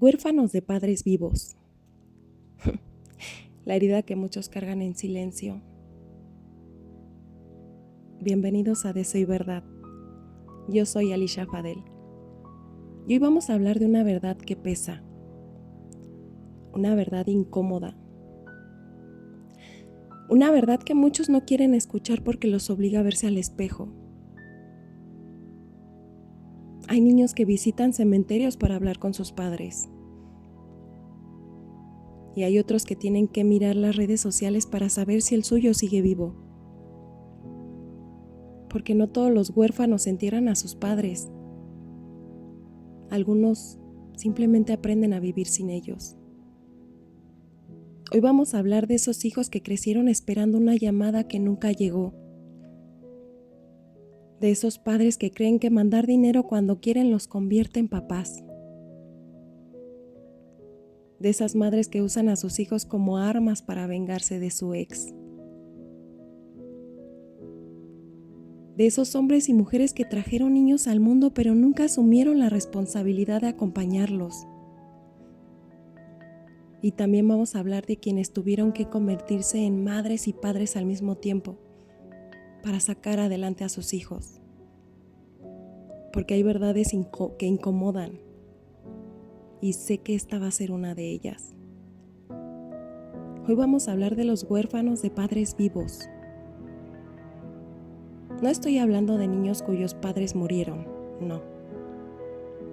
Huérfanos de padres vivos. La herida que muchos cargan en silencio. Bienvenidos a Deseo y Verdad. Yo soy Alicia Fadel. Y hoy vamos a hablar de una verdad que pesa. Una verdad incómoda. Una verdad que muchos no quieren escuchar porque los obliga a verse al espejo. Hay niños que visitan cementerios para hablar con sus padres. Y hay otros que tienen que mirar las redes sociales para saber si el suyo sigue vivo. Porque no todos los huérfanos entierran a sus padres. Algunos simplemente aprenden a vivir sin ellos. Hoy vamos a hablar de esos hijos que crecieron esperando una llamada que nunca llegó. De esos padres que creen que mandar dinero cuando quieren los convierte en papás. De esas madres que usan a sus hijos como armas para vengarse de su ex. De esos hombres y mujeres que trajeron niños al mundo pero nunca asumieron la responsabilidad de acompañarlos. Y también vamos a hablar de quienes tuvieron que convertirse en madres y padres al mismo tiempo para sacar adelante a sus hijos. Porque hay verdades que incomodan y sé que esta va a ser una de ellas. Hoy vamos a hablar de los huérfanos de padres vivos. No estoy hablando de niños cuyos padres murieron, no.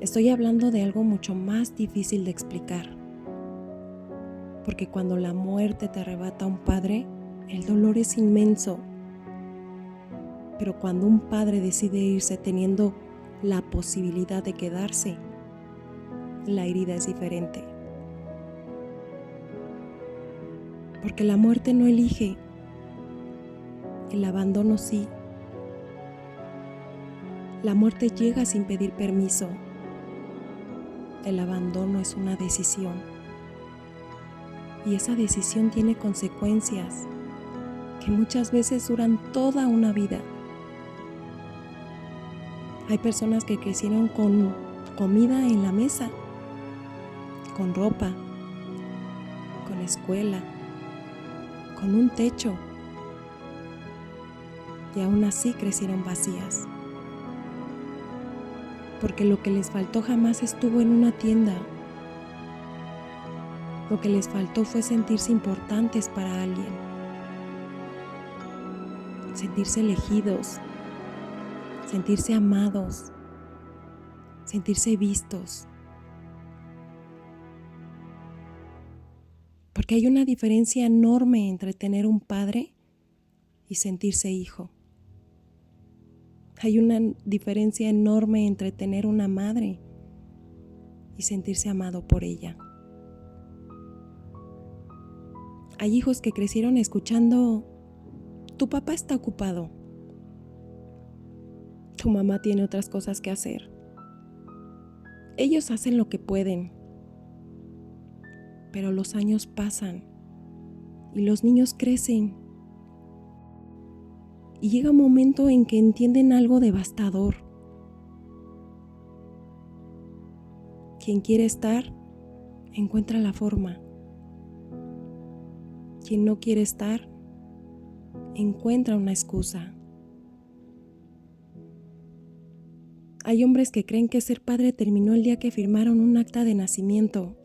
Estoy hablando de algo mucho más difícil de explicar. Porque cuando la muerte te arrebata a un padre, el dolor es inmenso. Pero cuando un padre decide irse teniendo la posibilidad de quedarse, la herida es diferente. Porque la muerte no elige, el abandono sí. La muerte llega sin pedir permiso. El abandono es una decisión. Y esa decisión tiene consecuencias que muchas veces duran toda una vida. Hay personas que crecieron con comida en la mesa, con ropa, con escuela, con un techo, y aún así crecieron vacías. Porque lo que les faltó jamás estuvo en una tienda. Lo que les faltó fue sentirse importantes para alguien, sentirse elegidos, sentirse amados, sentirse vistos. Porque hay una diferencia enorme entre tener un padre y sentirse hijo. Hay una diferencia enorme entre tener una madre y sentirse amado por ella. Hay hijos que crecieron escuchando: tu papá está ocupado, tu mamá tiene otras cosas que hacer, ellos hacen lo que pueden. Pero los años pasan y los niños crecen. Y llega un momento en que entienden algo devastador. Quien quiere estar, encuentra la forma. Quien no quiere estar, encuentra una excusa. Hay hombres que creen que ser padre terminó el día que firmaron un acta de nacimiento.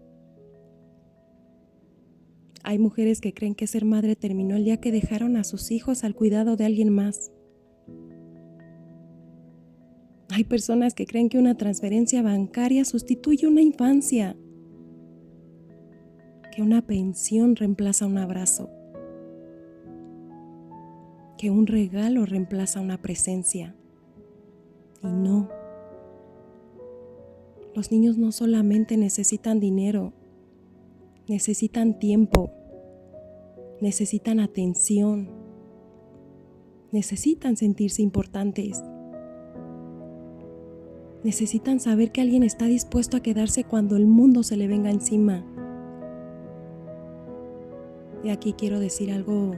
Hay mujeres que creen que ser madre terminó el día que dejaron a sus hijos al cuidado de alguien más. Hay personas que creen que una transferencia bancaria sustituye una infancia, que una pensión reemplaza un abrazo, que un regalo reemplaza una presencia. Y no. Los niños no solamente necesitan dinero, necesitan tiempo, necesitan atención, necesitan sentirse importantes. Necesitan saber que alguien está dispuesto a quedarse cuando el mundo se le venga encima. Y aquí quiero decir algo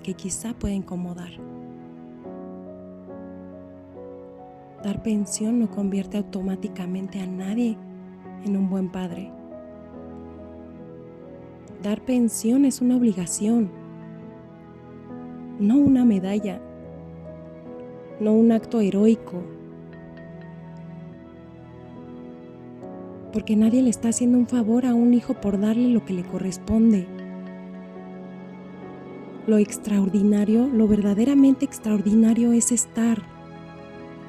que quizá pueda incomodar. Dar pensión no convierte automáticamente a nadie en un buen padre. Dar pensión es una obligación, no una medalla, no un acto heroico. Porque nadie le está haciendo un favor a un hijo por darle lo que le corresponde. Lo extraordinario, lo verdaderamente extraordinario es estar,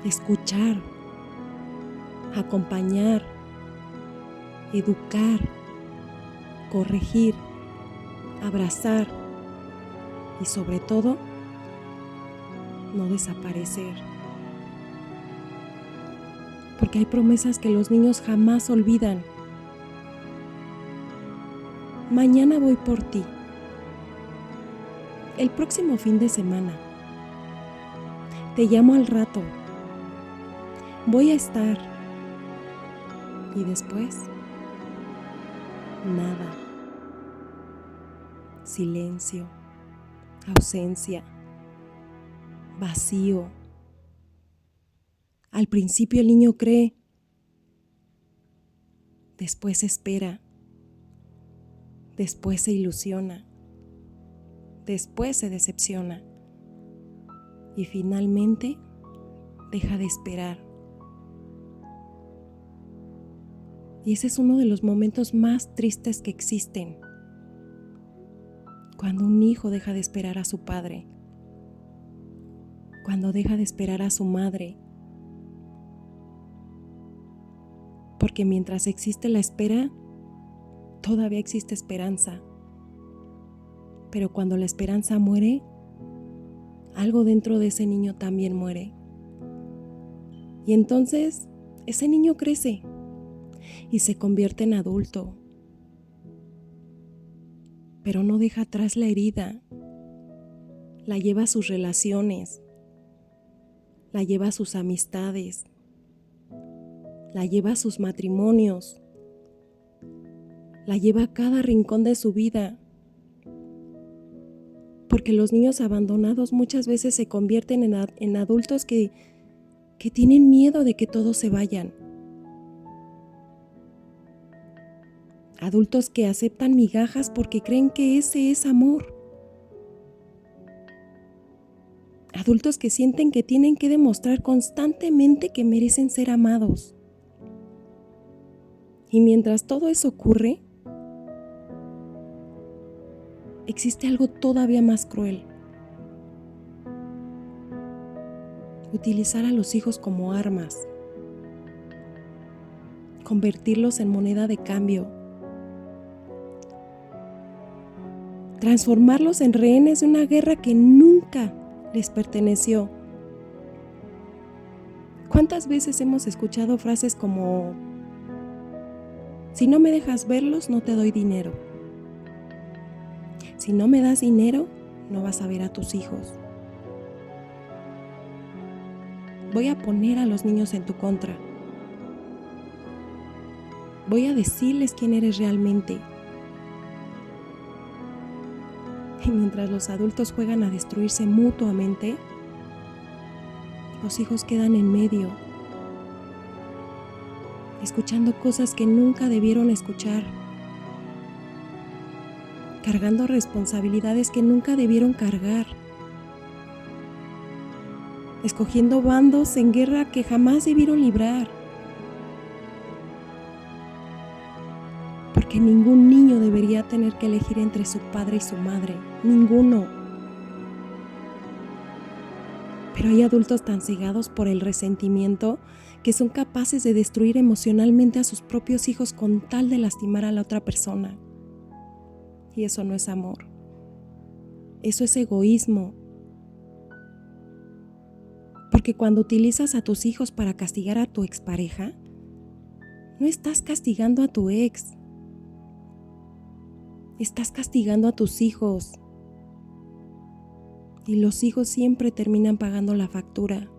escuchar, acompañar, educar, corregir, abrazar y sobre todo, no desaparecer. Porque hay promesas que los niños jamás olvidan. Mañana voy por ti. El próximo fin de semana. Te llamo al rato. Voy a estar. Y después, nada. Silencio, ausencia, vacío. Al principio el niño cree, después espera, después se ilusiona, después se decepciona y finalmente deja de esperar. Y ese es uno de los momentos más tristes que existen, cuando un hijo deja de esperar a su padre, cuando deja de esperar a su madre. Porque mientras existe la espera, todavía existe esperanza. Pero cuando la esperanza muere, algo dentro de ese niño también muere. Y entonces ese niño crece y se convierte en adulto. Pero no deja atrás la herida. La lleva a sus relaciones, la lleva a sus amistades, la lleva a sus matrimonios, la lleva a cada rincón de su vida. Porque los niños abandonados muchas veces se convierten en adultos que tienen miedo de que todos se vayan. Adultos que aceptan migajas porque creen que ese es amor. Adultos que sienten que tienen que demostrar constantemente que merecen ser amados. Y mientras todo eso ocurre, existe algo todavía más cruel. Utilizar a los hijos como armas. Convertirlos en moneda de cambio. Transformarlos en rehenes de una guerra que nunca les perteneció. ¿Cuántas veces hemos escuchado frases como: si no me dejas verlos, no te doy dinero? Si no me das dinero, no vas a ver a tus hijos. Voy a poner a los niños en tu contra. Voy a decirles quién eres realmente. Y mientras los adultos juegan a destruirse mutuamente, los hijos quedan en medio, escuchando cosas que nunca debieron escuchar, cargando responsabilidades que nunca debieron cargar, escogiendo bandos en guerra que jamás debieron librar. Porque ningún niño debería tener que elegir entre su padre y su madre, ninguno. Pero hay adultos tan cegados por el resentimiento que son capaces de destruir emocionalmente a sus propios hijos con tal de lastimar a la otra persona. Y eso no es amor. Eso es egoísmo. Porque cuando utilizas a tus hijos para castigar a tu expareja, no estás castigando a tu ex. Estás castigando a tus hijos. Y los hijos siempre terminan pagando la factura.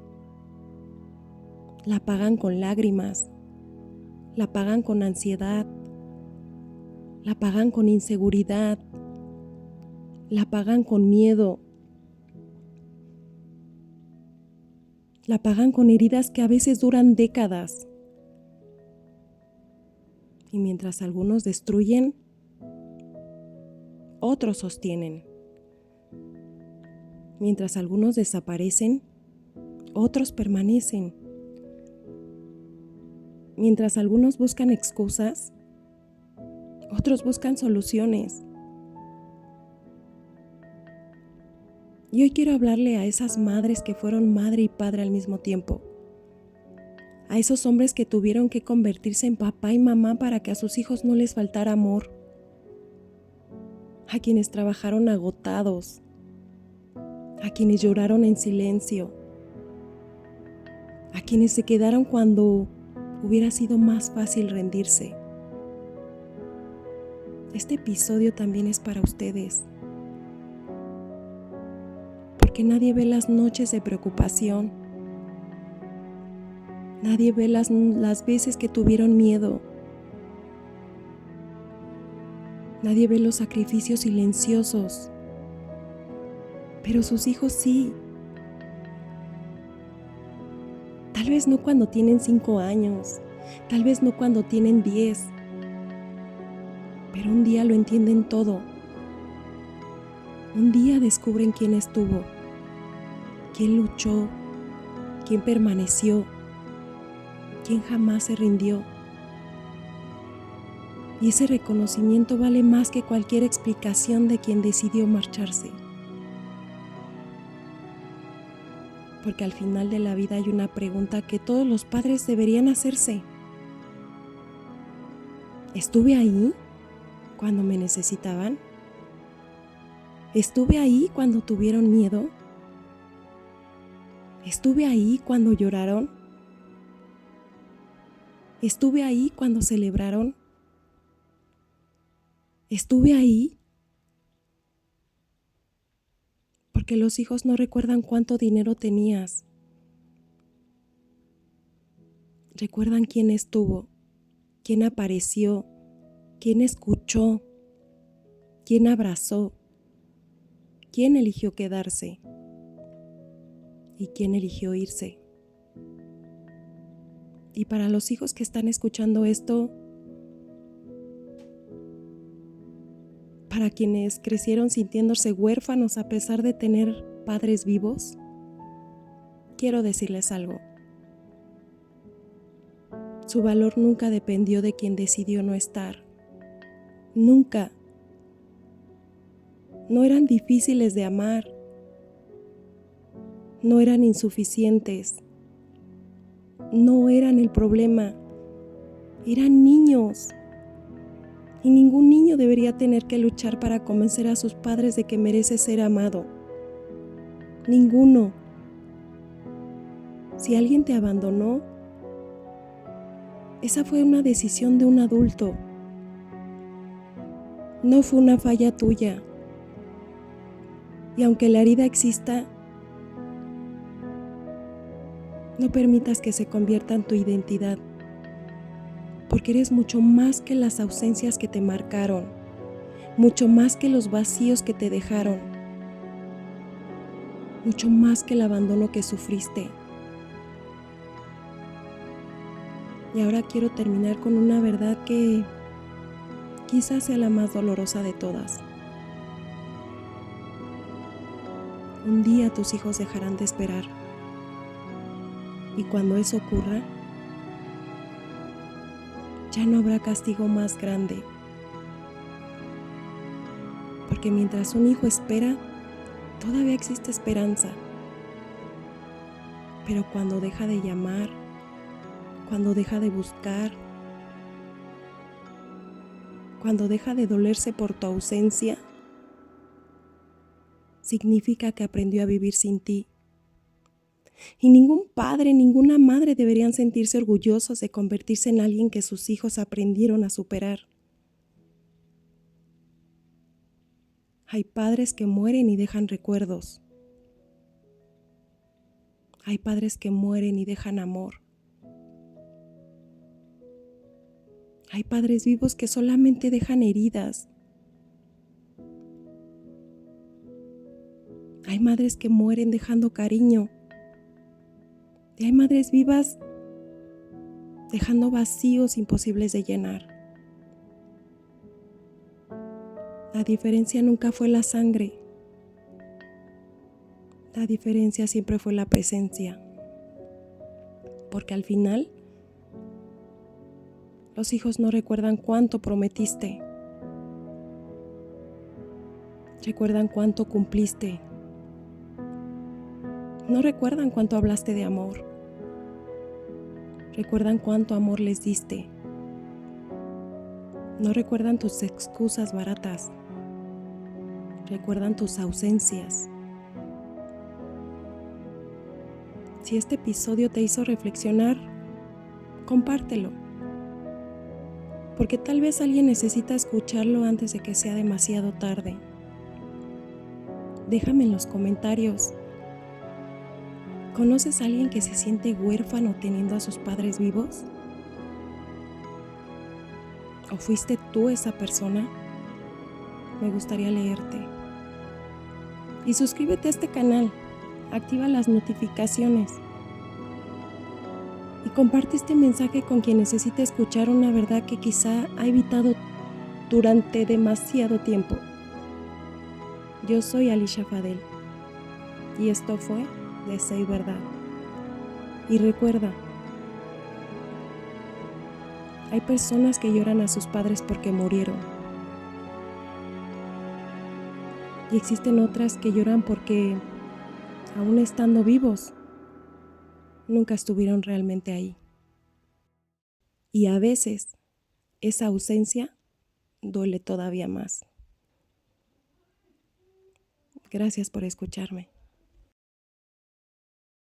La pagan con lágrimas. La pagan con ansiedad. La pagan con inseguridad. La pagan con miedo. La pagan con heridas que a veces duran décadas. Y mientras algunos destruyen, otros sostienen. Mientras algunos desaparecen, otros permanecen. Mientras algunos buscan excusas, otros buscan soluciones. Y hoy quiero hablarle a esas madres que fueron madre y padre al mismo tiempo. A esos hombres que tuvieron que convertirse en papá y mamá para que a sus hijos no les faltara amor. A quienes trabajaron agotados. A quienes lloraron en silencio. A quienes se quedaron cuando hubiera sido más fácil rendirse. Este episodio también es para ustedes. Porque nadie ve las noches de preocupación. Nadie ve las veces que tuvieron miedo. Nadie ve los sacrificios silenciosos. Pero sus hijos sí. Tal vez no cuando tienen 5 años. Tal vez no cuando tienen 10. Pero un día lo entienden todo. Un día descubren quién estuvo, quién luchó, quién permaneció, quién jamás se rindió. Y ese reconocimiento vale más que cualquier explicación de quien decidió marcharse. Porque al final de la vida hay una pregunta que todos los padres deberían hacerse. ¿Estuve ahí cuando me necesitaban? ¿Estuve ahí cuando tuvieron miedo? ¿Estuve ahí cuando lloraron? ¿Estuve ahí cuando celebraron? ¿Estuve ahí? Porque los hijos no recuerdan cuánto dinero tenías. Recuerdan quién estuvo, quién apareció, quién escuchó, quién abrazó, quién eligió quedarse y quién eligió irse. Y para los hijos que están escuchando esto, para quienes crecieron sintiéndose huérfanos a pesar de tener padres vivos, quiero decirles algo. Su valor nunca dependió de quien decidió no estar. Nunca. No eran difíciles de amar. No eran insuficientes. No eran el problema. Eran niños. Y ningún niño debería tener que luchar para convencer a sus padres de que merece ser amado. Ninguno. Si alguien te abandonó, esa fue una decisión de un adulto. No fue una falla tuya. Y aunque la herida exista, no permitas que se convierta en tu identidad. Porque eres mucho más que las ausencias que te marcaron, mucho más que los vacíos que te dejaron, mucho más que el abandono que sufriste. Y ahora quiero terminar con una verdad que quizás sea la más dolorosa de todas. Un día tus hijos dejarán de esperar. Y cuando eso ocurra, ya no habrá castigo más grande. Porque mientras un hijo espera, todavía existe esperanza. Pero cuando deja de llamar, cuando deja de buscar, cuando deja de dolerse por tu ausencia, significa que aprendió a vivir sin ti. Y ningún padre, ninguna madre deberían sentirse orgullosos de convertirse en alguien que sus hijos aprendieron a superar. Hay padres que mueren y dejan recuerdos. Hay padres que mueren y dejan amor. Hay padres vivos que solamente dejan heridas. Hay madres que mueren dejando cariño. Y hay madres vivas dejando vacíos imposibles de llenar. La diferencia nunca fue la sangre. La diferencia siempre fue la presencia. Porque al final, los hijos no recuerdan cuánto prometiste. Recuerdan cuánto cumpliste. No recuerdan cuánto hablaste de amor. Recuerdan cuánto amor les diste. No recuerdan tus excusas baratas. Recuerdan tus ausencias. Si este episodio te hizo reflexionar, compártelo. Porque tal vez alguien necesita escucharlo antes de que sea demasiado tarde. Déjame en los comentarios. ¿Conoces a alguien que se siente huérfano teniendo a sus padres vivos? ¿O fuiste tú esa persona? Me gustaría leerte. Y suscríbete a este canal. Activa las notificaciones. Y comparte este mensaje con quien necesite escuchar una verdad que quizá ha evitado durante demasiado tiempo. Yo soy Alicia Fadel. Y esto fue Deseo y Verdad. Y recuerda, hay personas que lloran a sus padres porque murieron. Y existen otras que lloran porque, aún estando vivos, nunca estuvieron realmente ahí. Y a veces, esa ausencia duele todavía más. Gracias por escucharme.